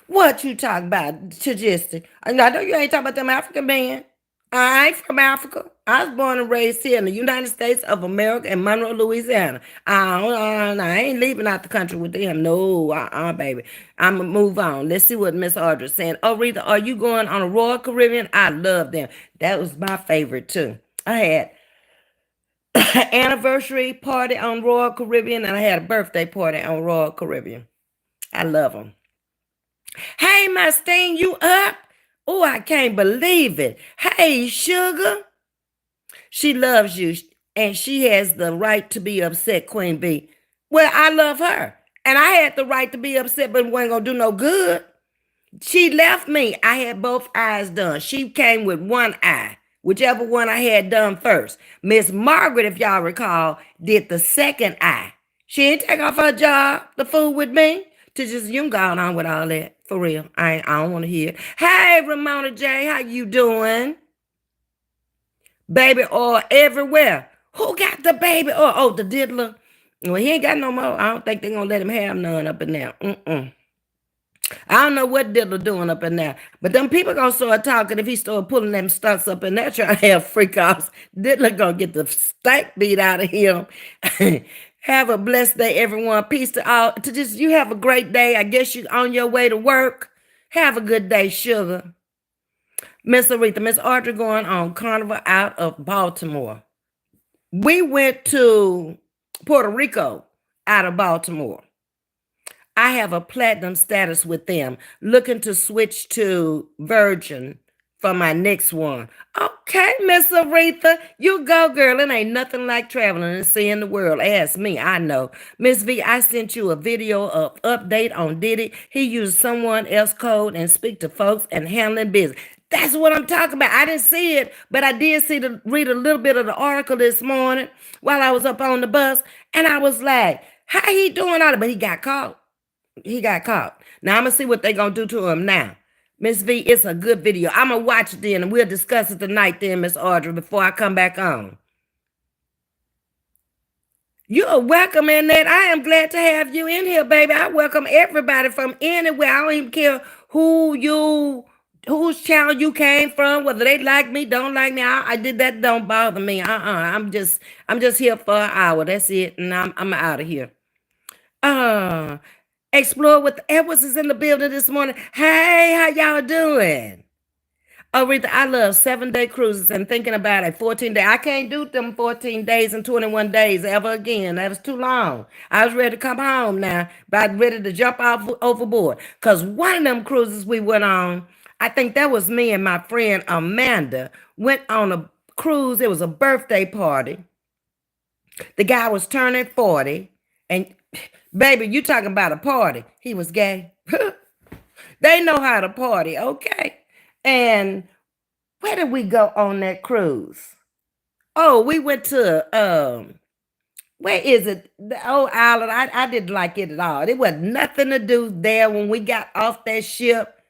Speaker 1: What you talk about, Chagistic? I know you ain't talking about them African men. I ain't from Africa. I was born and raised here in the United States of America in Monroe, Louisiana. I ain't leaving out the country with them. No, baby. I'm going to move on. Let's see what Miss Audrey's saying. Oh, Rita, are you going on a Royal Caribbean? I love them. That was my favorite, too. I had an anniversary party on Royal Caribbean, and I had a birthday party on Royal Caribbean. I love them. Hey, Mustang, you up? Oh, I can't believe it. Hey, sugar. She loves you, and she has the right to be upset, Queen Bee. Well, I love her, and I had the right to be upset, but it wasn't going to do no good. She left me. I had both eyes done. She came with one eye, whichever one I had done first. Miss Margaret, if y'all recall, did the second eye. She didn't take off her job to fool with me. To just you going on with all that. For real. I don't want to hear it. Hey, Ramona J, how you doing? Baby oil everywhere. Who got the baby oil? Oh, the diddler. Well, he ain't got no more. I don't think they're going to let him have none up in there. I don't know what Diddler doing up in there. But them people gonna start talking if he start pulling them stunts up in there trying to have freak offs. Diddler gonna get the stank beat out of him. Have a blessed day, everyone. Peace to all. To just you have a great day. I guess you on your way to work. Have a good day, sugar. Miss Aretha, Miss Audrey going on Carnival out of Baltimore. We went to Puerto Rico out of Baltimore. I have a platinum status with them, looking to switch to Virgin for my next one. Okay, Miss Aretha, you go, girl. It ain't nothing like traveling and seeing the world. Ask me, I know. Miss V, I sent you a video of update on Diddy. He used someone else code and speak to folks and handling business. That's what I'm talking about. I didn't see it, but I did read a little bit of the article this morning while I was up on the bus, and I was like, how he doing all that? But he got caught. He got caught. Now I'm gonna see what they gonna do to him now. Miss V, it's a good video. I'm gonna watch it then and we'll discuss it tonight then, Miss Audrey, before I come back on. You're welcome, Annette. I am glad to have you in here, baby. I welcome everybody from anywhere. I don't even care whose channel you came from, whether they like me, don't like me. I did that. Don't bother me. I'm just here for an hour. That's it, and I'm out of here. Explore with Edwards is in the building this morning. Hey, how y'all doing? Aretha, I love 7-day cruises and thinking about it. 14 days. I can't do them 14 days and 21 days ever again. That was too long. I was ready to come home now, but I'm ready to jump off overboard. Because one of them cruises we went on, I think that was me and my friend Amanda, went on a cruise. It was a birthday party. The guy was turning 40. And baby, you talking about a party. He was gay. They know how to party, okay? And where did we go on that cruise? Oh, we went to where is it? The old island. I didn't like it at all. There was nothing to do there when we got off that ship.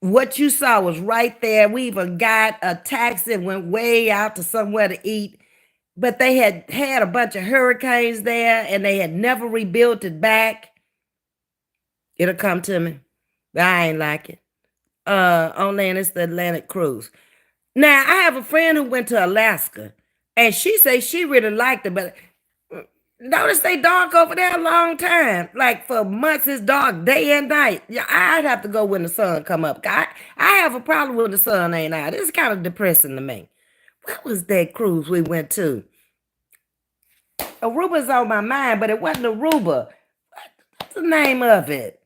Speaker 1: What you saw was right there. We even got a taxi and went way out to somewhere to eat. But they had a bunch of hurricanes there and they had never rebuilt it back. It'll come to me. But I ain't like it. On land, it's the Atlantic cruise. Now, I have a friend who went to Alaska, and she says she really liked it, but Notice they dark over there a long time. Like for months, it's dark day and night. Yeah, I'd have to go when the sun come up. I have a problem when the sun ain't out. It's kind of depressing to me. What was that cruise we went to? Aruba's on my mind, but it wasn't Aruba. What's the name of it?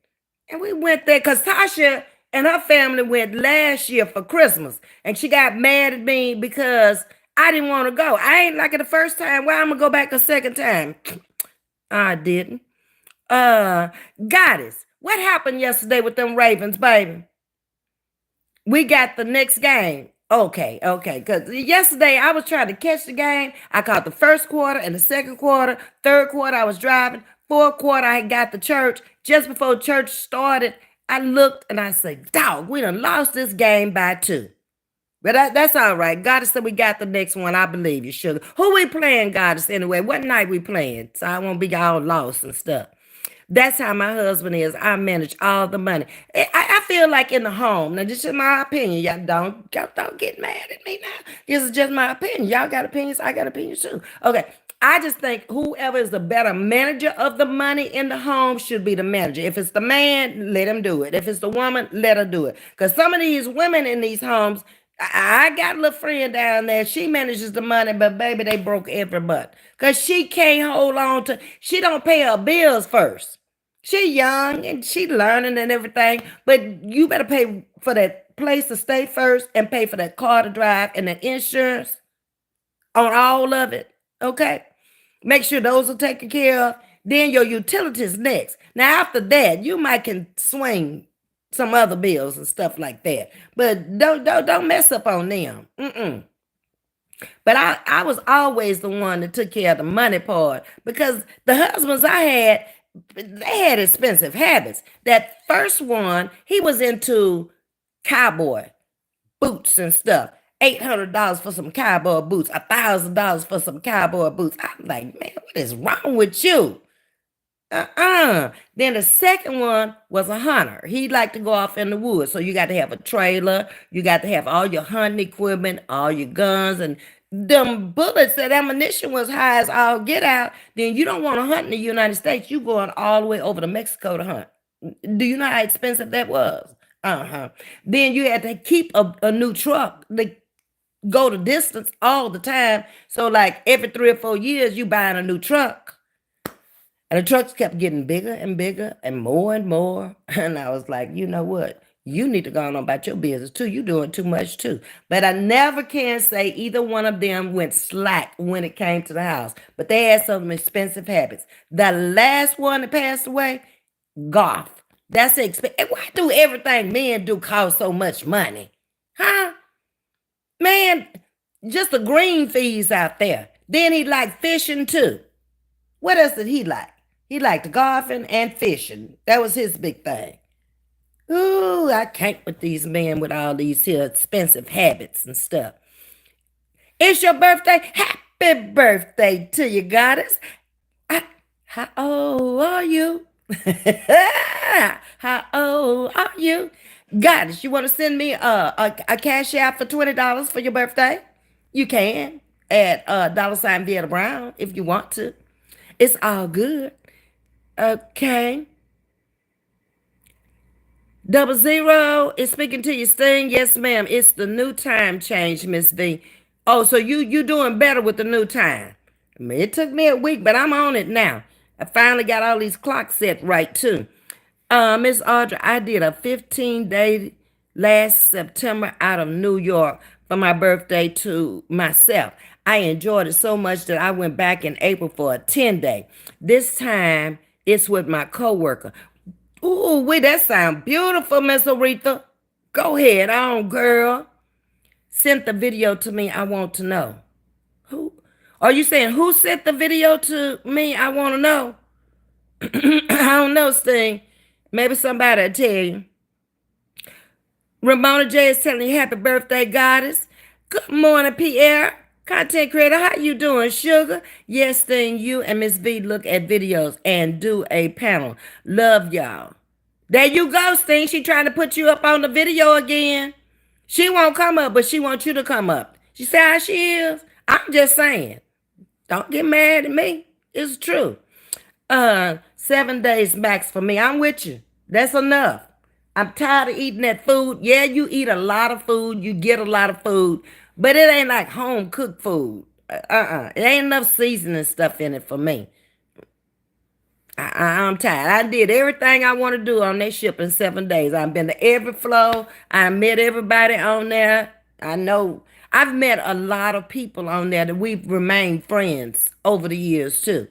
Speaker 1: And we went there because Tasha and her family went last year for Christmas. And she got mad at me because I didn't want to go. I ain't like it the first time. Why I'm gonna go back a second time? I didn't. Goddess, what happened yesterday with them Ravens, baby? We got the next game. Okay. Because yesterday I was trying to catch the game. I caught the first quarter and the second quarter. Third quarter, I was driving. Fourth quarter, I got to church. Just before church started, I looked and I said, dog, we done lost this game by 2. But that's all right. Goddess said we got the next one. I believe you, sugar. Who we playing, Goddess, anyway? What night we playing? So I won't be all lost and stuff. That's how my husband is. I manage all the money. I feel like in the home. Now, this is my opinion. Y'all don't get mad at me now. This is just my opinion. Y'all got opinions. I got opinions too. Okay. I just think whoever is the better manager of the money in the home should be the manager. If it's the man, let him do it. If it's the woman, let her do it. Because some of these women in these homes, I got a little friend down there. She manages the money, but baby, they broke every month. Because she can't hold on to, she don't pay her bills first. She young and she learning and everything, but you better pay for that place to stay first and pay for that car to drive and that insurance on all of it. Okay? Make sure those are taken care of. Then your utilities next. Now after that, you might can swing some other bills and stuff like that. But don't mess up on them. But I was always the one that took care of the money part because the husbands I had, they had expensive habits. That first one, he was into cowboy boots and stuff. $800 for some cowboy boots, $1,000 for some cowboy boots. I'm like, man, what is wrong with you? Then the second one was a hunter. He liked to go off in the woods. So you got to have a trailer. You got to have all your hunting equipment, all your guns, and them bullets. That ammunition was high as all get out. Then you don't want to hunt in the United States. You going all the way over to Mexico to hunt. Do you know how expensive that was? Then you had to keep a new truck. Like go the distance all the time. So like every 3 or 4 years, you buying a new truck. And the trucks kept getting bigger and bigger and more. And I was like, you know what? You need to go on about your business too. You doing too much too. But I never can say either one of them went slack when it came to the house. But they had some expensive habits. The last one that passed away, golf. That's expensive. Why do everything men do cost so much money? Huh? Man, just the green fees out there. Then he liked fishing too. What else did he like? He liked golfing and fishing. That was his big thing. Ooh, I can't with these men with all these here expensive habits and stuff. It's your birthday. Happy birthday to you, goddess. How old are you? How old are you? Goddess, you want to send me a cash out for $20 for your birthday? You can at $ Vieta Brown if you want to. It's all good. Okay. 00 is speaking to you, Sting. Yes, ma'am. It's the new time change, Miss V. Oh, so you doing better with the new time. I mean, it took me a week, but I'm on it now. I finally got all these clocks set right too. Miss Audrey, I did a 15-day last September out of New York for my birthday to myself. I enjoyed it so much that I went back in April for a 10-day. This time it's with my coworker. Ooh, wait, that sound beautiful, Miss Aretha. Go ahead on, girl. Sent the video to me. I want to know. Who? Are you saying who sent the video to me? I want to know. I don't know, Sting. Maybe somebody will tell you. Ramona J is telling you happy birthday, goddess. Good morning, Pierre. Content creator, how you doing, sugar? Yes, Sting, you and Ms. V look at videos and do a panel. Love y'all. There you go, Sting. She trying to put you up on the video again. She won't come up, but she wants you to come up. She say how she is. I'm just saying. Don't get mad at me. It's true. 7 days max for me. I'm with you. That's enough. I'm tired of eating that food. Yeah, you eat a lot of food, you get a lot of food, but it ain't like home cooked food. It ain't enough seasoning stuff in it for me. I'm tired. I did everything I want to do on that ship in 7 days. I've been to every flow. I met everybody on there. I know I've met a lot of people on there that we've remained friends over the years too,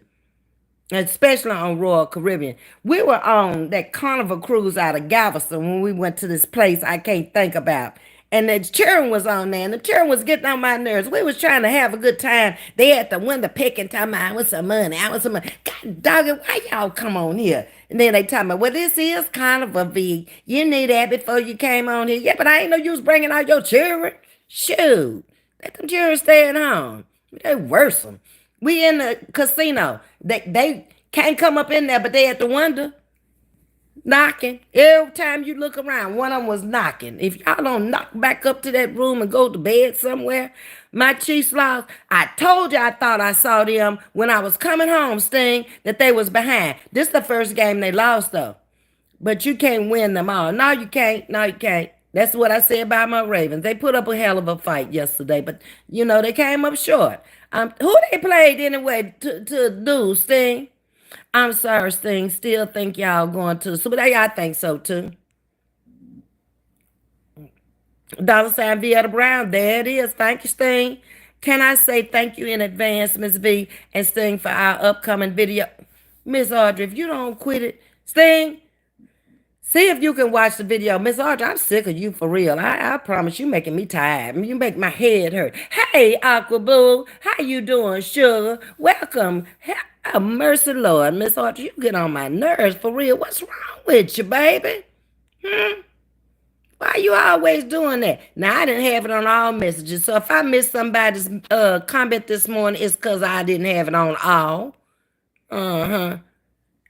Speaker 1: especially on Royal Caribbean. We were on that Carnival cruise out of Galveston when we went to this place I can't think about. And the children was on there, and the children was getting on my nerves. We was trying to have a good time. They at the window picking, talking about, I want some money, I want some money. God dog it, why y'all come on here? And then they talking about, well, this is Carnival V. You knew that before you came on here. Yeah, but I ain't know you was bringing out your children. Shoot, let them children stay at home. They worse them. We in the casino. They can't come up in there, but they at the window knocking. Every time you look around, one of them was knocking. If y'all don't knock back up to that room and go to bed somewhere, my chief lost. I told you I thought I saw them when I was coming home, Sting, that they was behind. This is the first game they lost though. But you can't win them all. No, you can't. No, you can't. That's what I said about my Ravens. They put up a hell of a fight yesterday, but they came up short. Who they played anyway to do, Sting? I'm sorry, Sting. Still think y'all going to the Super Bowl. I think so too. Dollar sign Vietta Brown. There it is. Thank you, Sting. Can I say thank you in advance, Ms. V and Sting, for our upcoming video? Miss Audrey, if you don't quit it, Sting, see if you can watch the video. Miss Audrey, I'm sick of you for real. I promise you making me tired. You make my head hurt. Hey, Aqua Boo. How you doing, sugar? Welcome. Oh, mercy Lord. Miss Audrey, you get on my nerves for real. What's wrong with you, baby? Hmm? Why you always doing that? Now, I didn't have it on all messages. So if I missed somebody's comment this morning, it's because I didn't have it on all. Uh-huh.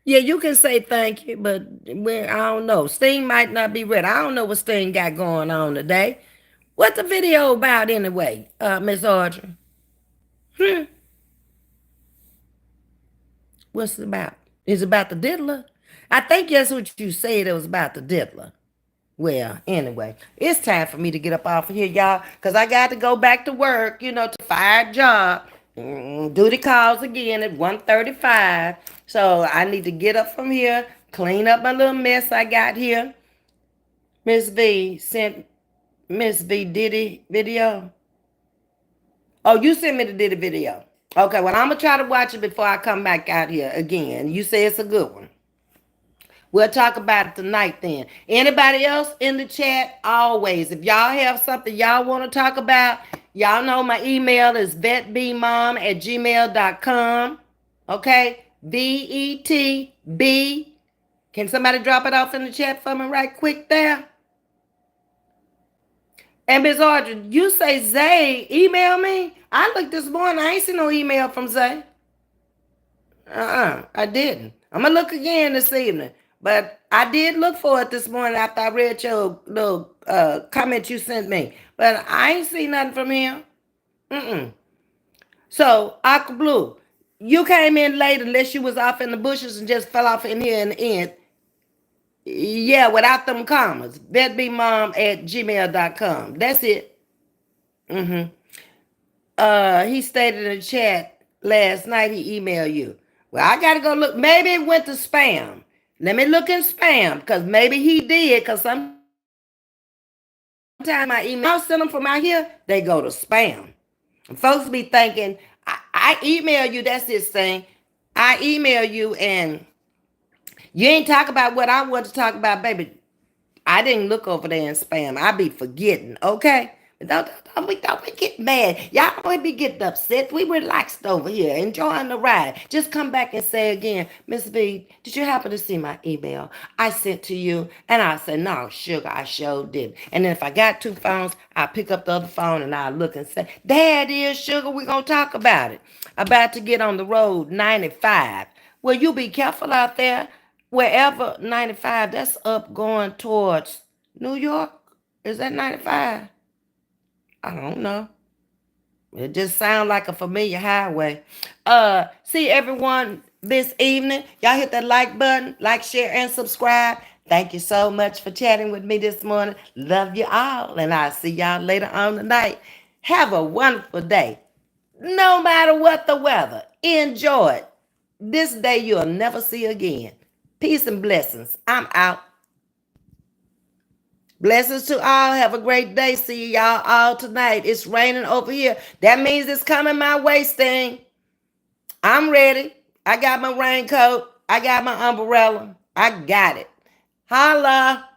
Speaker 1: Yeah, you can say thank you, but I don't know. Sting might not be ready. I don't know what Sting got going on today. What's the video about anyway, Miss Audrey? Hmm. What's it about? Is it about the diddler? I think that's what you said. It was about the diddler. Well, anyway, it's time for me to get up off of here, y'all, because I got to go back to work, to fire job. Duty calls again at 1:35. So I need to get up from here, clean up my little mess I got here. Miss V sent Miss V Diddy video. Oh, you sent me the Diddy video. Okay, well, I'm going to try to watch it before I come back out here again. You say it's a good one. We'll talk about it tonight then. Anybody else in the chat? Always. If y'all have something y'all want to talk about, y'all know my email is vetbmom@gmail.com. Okay? VETB. Can somebody drop it off in the chat for me right quick there? And Ms. Audrey, you say Zay email me? I looked this morning. I ain't seen no email from Zay. I didn't. I'm going to look again this evening. But I did look for it this morning after I read your little comment you sent me. But I ain't seen nothing from him. So, Aqua Blue, you came in late unless you was off in the bushes and just fell off in here in the end. Yeah, without them commas. vetbmom@gmail.com. That's it. He stated in the chat last night he emailed you. Well, I gotta go look. Maybe it went to spam. Let me look in spam because maybe he did. Because sometimes my email I send them from out here, they go to spam. And folks be thinking I email you. That's this thing. I email you and you ain't talk about what I want to talk about, baby. I didn't look over there in spam. I be forgetting, okay? Don't we get mad. Y'all don't be getting upset. We relaxed over here, enjoying the ride. Just come back and say again, Miss V, did you happen to see my email I sent to you? And I said, no, sugar, I sure did. And then if I got two phones, I pick up the other phone and I look and say, there it is, sugar, we're going to talk about it. About to get on the road, 95. Well, you be careful out there. Wherever 95, that's up going towards New York. Is that 95? I don't know. It just sounds like a familiar highway. See everyone this evening. Y'all hit that like button, like, share, and subscribe. Thank you so much for chatting with me this morning. Love you all, and I'll see y'all later on tonight. Have a wonderful day. No matter what the weather, enjoy it. This day you'll never see again. Peace and blessings. I'm out. Blessings to all. Have a great day. See y'all all tonight. It's raining over here. That means it's coming my way, Sting. I'm ready. I got my raincoat. I got my umbrella. I got it. Holla.